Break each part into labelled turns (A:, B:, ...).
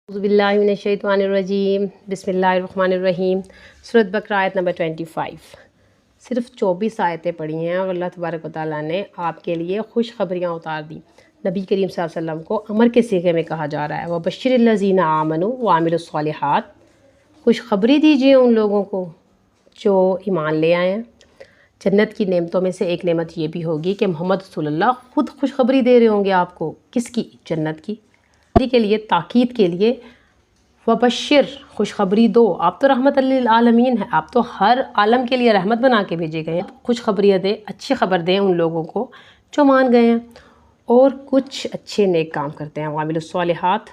A: बिस्मिल्लाहिर्रहमानिर्रहीम बिस्मिल्लाहिर्रहमानिर्रहीम। सूरत बकरा आयत नंबर 25। सिर्फ 24 आयतें पढ़ी हैं और अल्लाह तबारक व तआला ने आपके लिए खुशखबरियाँ उतार दी। नबी करीम सल्लल्लाहु अलैहि वसल्लम को अमर के सीगे में कहा जा रहा है, व बश्शिरिल्लज़ीना आमनू व आमिलुस्सॉलिहात, खुशखबरी दीजिए उन लोगों को जो ईमान ले आए हैं। जन्नत की नेमतों में से एक नेमत ये भी होगी कि मोहम्मद रसूलुल्लाह खुद खुशखबरी दे रहे होंगे आपको। किसकी? जन्नत की। के लिए ताकीद के लिए वबशिर, खुशखबरी दो। आप तो रहमत लिल आलमीन है, आप तो हर आलम के लिए रहमत बना के भेजे गए हैं। खुशखबरियाँ दें, अच्छी खबर दें उन लोगों को जो मान गए हैं और कुछ अच्छे नेक काम करते हैं। वामिलुस्सॉलिहात,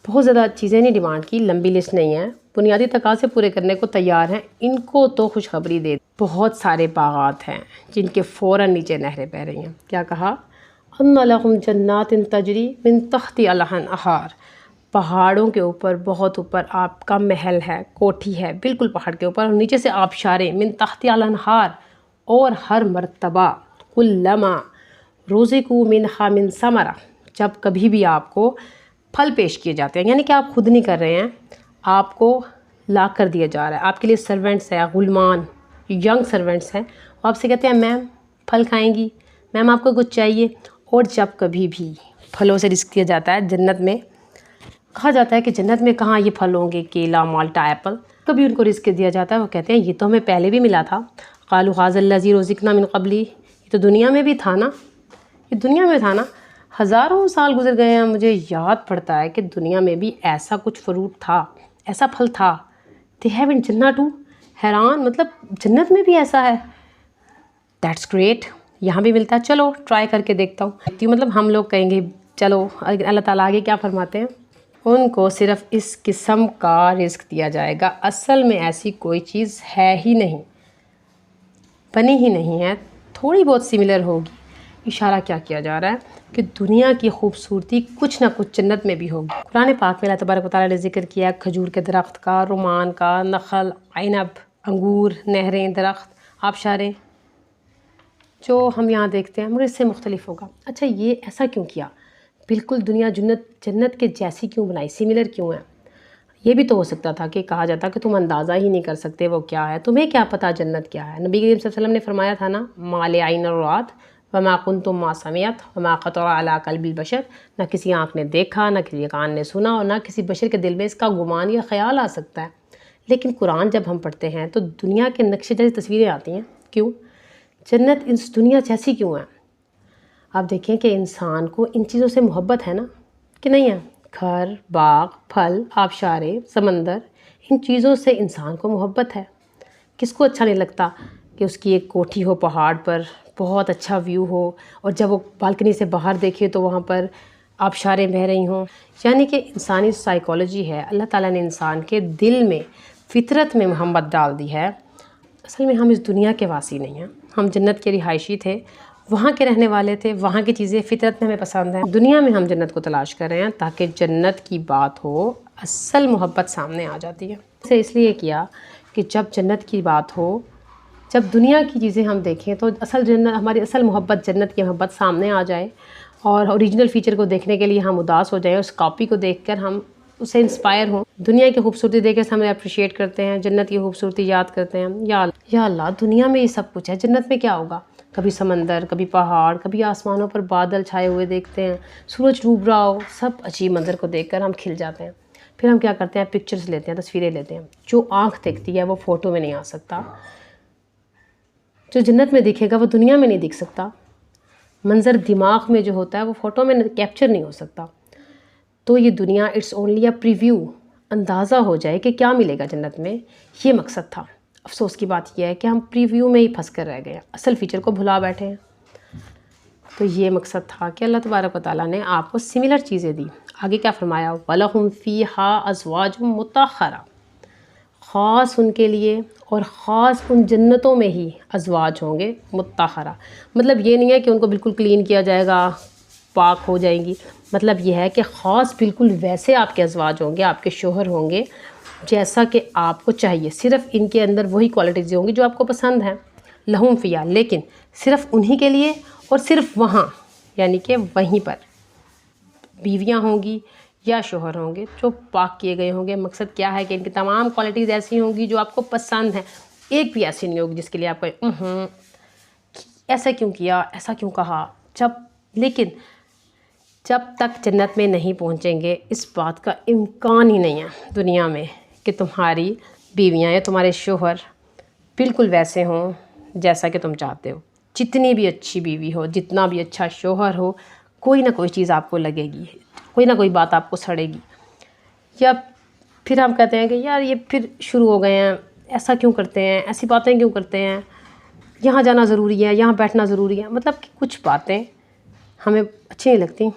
A: बहुत ज़्यादा चीज़ें नहीं डिमांड की, लंबी लिस्ट नहीं है, बुनियादी तकाज़े पूरे करने को तैयार हैं। इनको तो खुशखबरी दे। बहुत सारे बागात हैं जिनके फ़ौरन नीचे नहरें बह रही हैं। क्या कहा? अन्ना लहुम जन्नातिन तजरी मिन तहती अल-अनहार, पहाड़ों के ऊपर, बहुत ऊपर आपका महल है, कोठी है, बिल्कुल पहाड़ के ऊपर, और नीचे से आबशारें मिन तहती अल-अनहार। और हर मर्तबा कुल्लमा रुज़िक़ू मिनहा मिन समरा, जब कभी भी आपको फल पेश किए जाते हैं, यानी कि आप खुद नहीं कर रहे हैं, आपको ला कर दिया जा रहा है। आपके लिए सर्वेंट्स हैं, गुलमान यंग सर्वेंट्स हैं, आपसे कहते हैं मैम फल खाएंगी, मैम आपको कुछ चाहिए। और जब कभी भी फलों से रिस्क किया जाता है, जन्नत में कहा जाता है कि जन्नत में कहाँ ये फल होंगे, केला, माल्टा, एप्पल, कभी उनको रिस्क दिया जाता है, वो कहते हैं ये तो हमें पहले भी मिला था। क़ालू हाज़ल्लज़ी रुज़िक़ना मिन क़ब्ली, ये तो दुनिया में भी था ना, ये दुनिया में था ना। हज़ारों साल गुजर गए हैं, मुझे याद पड़ता है कि दुनिया में भी ऐसा कुछ फ्रूट था, ऐसा फल था। दे हैव इन जन्नत टू, हैरान, मतलब जन्नत में भी ऐसा है। दैट्स ग्रेट, यहाँ भी मिलता है, चलो ट्राई करके देखता हूँ। मतलब हम लोग कहेंगे चलो। अल्लाह ताला आगे क्या फरमाते हैं? उनको सिर्फ इस किस्म का रिस्क दिया जाएगा, असल में ऐसी कोई चीज़ है ही नहीं, बनी ही नहीं है, थोड़ी बहुत सिमिलर होगी। इशारा क्या किया जा रहा है कि दुनिया की खूबसूरती कुछ ना कुछ जन्नत में भी होगी। कुरान पाक में अल्लाह तबारक व तआला ने जिक्र किया खजूर के दरख्त का, रुमान का, नखल, ऐनब, अंगूर, नहरें, दरख्त, आबशारें, जो हम यहाँ देखते हैं मगर इससे मुख्तलिफ होगा। अच्छा, ये ऐसा क्यों किया? बिल्कुल दुनिया जन्नत के जैसी क्यों बनाई, सिमिलर क्यों है? ये भी तो हो सकता था कि कहा जाता कि तुम अंदाज़ा ही नहीं कर सकते वो क्या है, तुम्हें क्या पता जन्नत क्या है। नबी करीम सल्लल्लाहु अलैहि वसल्लम ने फरमाया था ना, माले आइन रात वमा कुन्तुम मा समिअत वमा ख़तरा अला क़ल्बिल बशर, ना किसी आँख ने देखा, ना किसी कान ने सुना, और ना किसी बशर के दिल में इसका गुमान या ख्याल आ सकता है। लेकिन कुरान जब हम पढ़ते हैं तो दुनिया के नक्शे जैसी तस्वीरें आती हैं। क्यों? जन्नत इस दुनिया जैसी क्यों है? आप देखें कि इंसान को इन चीज़ों से मोहब्बत है ना, कि नहीं है? घर, बाग, फल, आबशारें, समंदर, इन चीज़ों से इंसान को मोहब्बत है। किसको अच्छा नहीं लगता कि उसकी एक कोठी हो पहाड़ पर, बहुत अच्छा व्यू हो, और जब वो बालकनी से बाहर देखे तो वहाँ पर आबशारें बह रही हों। यानी कि इंसानी साइकोलॉजी है, अल्लाह ताला ने इंसान के दिल में, फितरत में मोहब्बत डाल दी है। असल में हम इस दुनिया के वासी नहीं हैं, हम जन्नत के रिहायशी थे, वहाँ के रहने वाले थे, वहाँ की चीज़ें फितरत में हमें पसंद हैं। दुनिया में हम जन्नत को तलाश कर रहे हैं, ताकि जन्नत की बात हो, असल मोहब्बत सामने आ जाती है। इसे इसलिए किया कि जब जन्नत की बात हो, जब दुनिया की चीज़ें हम देखें तो असल जन्नत, हमारी असल मोहब्बत, जन्नत की मोहब्बत सामने आ जाए, और ओरिजिनल फ़ीचर को देखने के लिए हम उदास हो जाएँ, उस कॉपी को देखकर हम उससे इंस्पायर हों। दुनिया की खूबसूरती देखकर हम अप्रिशिएट करते हैं, जन्नत की खूबसूरती याद करते हैं। या अल्लाह, दुनिया में ये सब कुछ है, जन्नत में क्या होगा? कभी समंदर, कभी पहाड़, कभी आसमानों पर बादल छाए हुए देखते हैं, सूरज डूब रहा हो, सब अजीब मंजर को देखकर हम खिल जाते हैं। फिर हम क्या करते हैं? पिक्चर्स लेते हैं, तस्वीरें लेते हैं। जो आँख देखती है वो फ़ोटो में नहीं आ सकता, जो जन्नत में दिखेगा वो दुनिया में नहीं दिख सकता। मंज़र दिमाग में जो होता है वो फ़ोटो में कैप्चर नहीं हो सकता। तो ये दुनिया इट्स ओनली अ प्रीव्यू, अंदाज़ा हो जाए कि क्या मिलेगा जन्नत में, ये मकसद था। अफसोस की बात यह है कि हम प्रीव्यू में ही फंस कर रह गए हैं, असल फ़ीचर को भुला बैठे हैं। तो ये मकसद था कि अल्लाह तबारक व तआला ने आपको सिमिलर चीज़ें दी। आगे क्या फरमाया? वलहुम फ़ीहा अज़वाजुम मुतहरा, ख़ास उनके लिए और ख़ास उन जन्नतों में ही अज़वाज होंगे मुतहरा। मतलब ये नहीं है कि उनको बिल्कुल क्लीन किया जाएगा, पाक हो जाएंगी। मतलब यह है कि ख़ास बिल्कुल वैसे आपके अज़वाज होंगे, आपके शोहर होंगे जैसा कि आपको चाहिए। सिर्फ़ इनके अंदर वही क्वालिटीज़ होंगी जो आपको पसंद हैं। लहुम फ़िया, लेकिन सिर्फ़ उन्हीं के लिए और सिर्फ़ वहाँ, यानी कि वहीं पर बीवियाँ होंगी या शोहर होंगे जो पाक किए गए होंगे। मकसद क्या है कि इनकी तमाम क्वालिटीज़ ऐसी होंगी जो आपको पसंद हैं, एक भी ऐसी नहीं होगी जिसके लिए आपको ऐसा क्यों किया, ऐसा क्यों कहा। लेकिन जब तक जन्नत में नहीं पहुंचेंगे, इस बात का इम्कान ही नहीं है दुनिया में कि तुम्हारी बीवियां या तुम्हारे शोहर बिल्कुल वैसे हों जैसा कि तुम चाहते हो। जितनी भी अच्छी बीवी हो, जितना भी अच्छा शोहर हो, कोई ना कोई चीज़ आपको लगेगी, कोई ना कोई बात आपको सड़ेगी। या फिर हम कहते हैं कि यार ये फिर शुरू हो गए हैं, ऐसा क्यों करते हैं, ऐसी बातें क्यों करते हैं, यहाँ जाना ज़रूरी है, यहाँ बैठना ज़रूरी है। मतलब कि कुछ बातें हमें अच्छी नहीं लगती,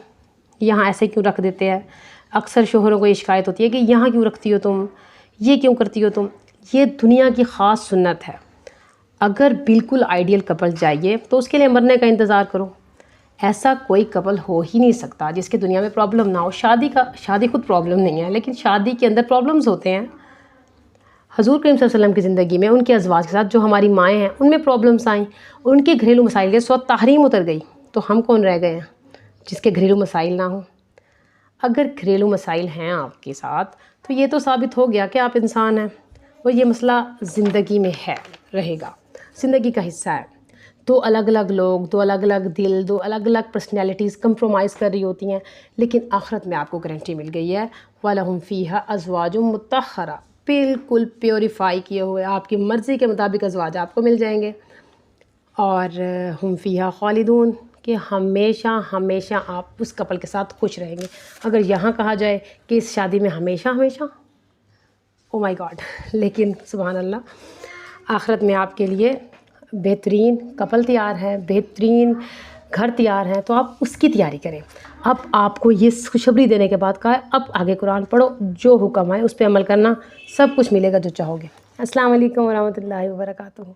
A: यहाँ ऐसे क्यों रख देते हैं। अक्सर शोहरों को ये शिकायत होती है कि यहाँ क्यों रखती हो तुम, ये क्यों करती हो तुम। ये दुनिया की ख़ास सुन्नत है। अगर बिल्कुल आइडियल कपल चाहिए तो उसके लिए मरने का इंतज़ार करो। ऐसा कोई कपल हो ही नहीं सकता जिसके दुनिया में प्रॉब्लम ना हो। शादी खुद प्रॉब्लम नहीं है, लेकिन शादी के अंदर प्रॉब्लम्स होते हैं। हज़ूर करीम सल्लल्लाहु अलैहि वसल्लम की ज़िंदगी में उनके अज़वाज के साथ जो हमारी माएँ हैं उनमें प्रॉब्लम्स आई, उनके घरेलू मसाइल के स्वतः तहरीम उतर गई, तो हम कौन रह गए हैं जिसके घरेलू मसाइल ना हो। अगर घरेलू मसाइल हैं आपके साथ तो ये तो साबित हो गया कि आप इंसान हैं और ये मसला ज़िंदगी में है, रहेगा, ज़िंदगी का हिस्सा है। दो अलग अलग लोग, दो अलग अलग दिल, दो अलग अलग पर्सनैलिटीज़ कंप्रोमाइज़ कर रही होती हैं, लेकिन आखिरत में आपको गारंटी मिल गई है वलहुम फ़ीहा अज़वाजुम मुत्तहरा, बिल्कुल प्योरीफाई किए हुए आपकी मर्ज़ी के मुताबिक अज़वाज आपको मिल जाएंगे। और हम फ़ीहा खालिदून, कि हमेशा हमेशा आप उस कपल के साथ खुश रहेंगे। अगर यहाँ कहा जाए कि इस शादी में हमेशा हमेशा, ओ माय गॉड, लेकिन सुभान अल्लाह आखिरत में आपके लिए बेहतरीन कपल तैयार है, बेहतरीन घर तैयार है, तो आप उसकी तैयारी करें। अब आपको ये खुशखबरी देने के बाद कहा अब आगे कुरान पढ़ो, जो हुक्म है उस पर अमल करना, सब कुछ मिलेगा जो चाहोगे। अस्सलाम वालेकुम वरहमतुल्लाहि वबरकातुहू।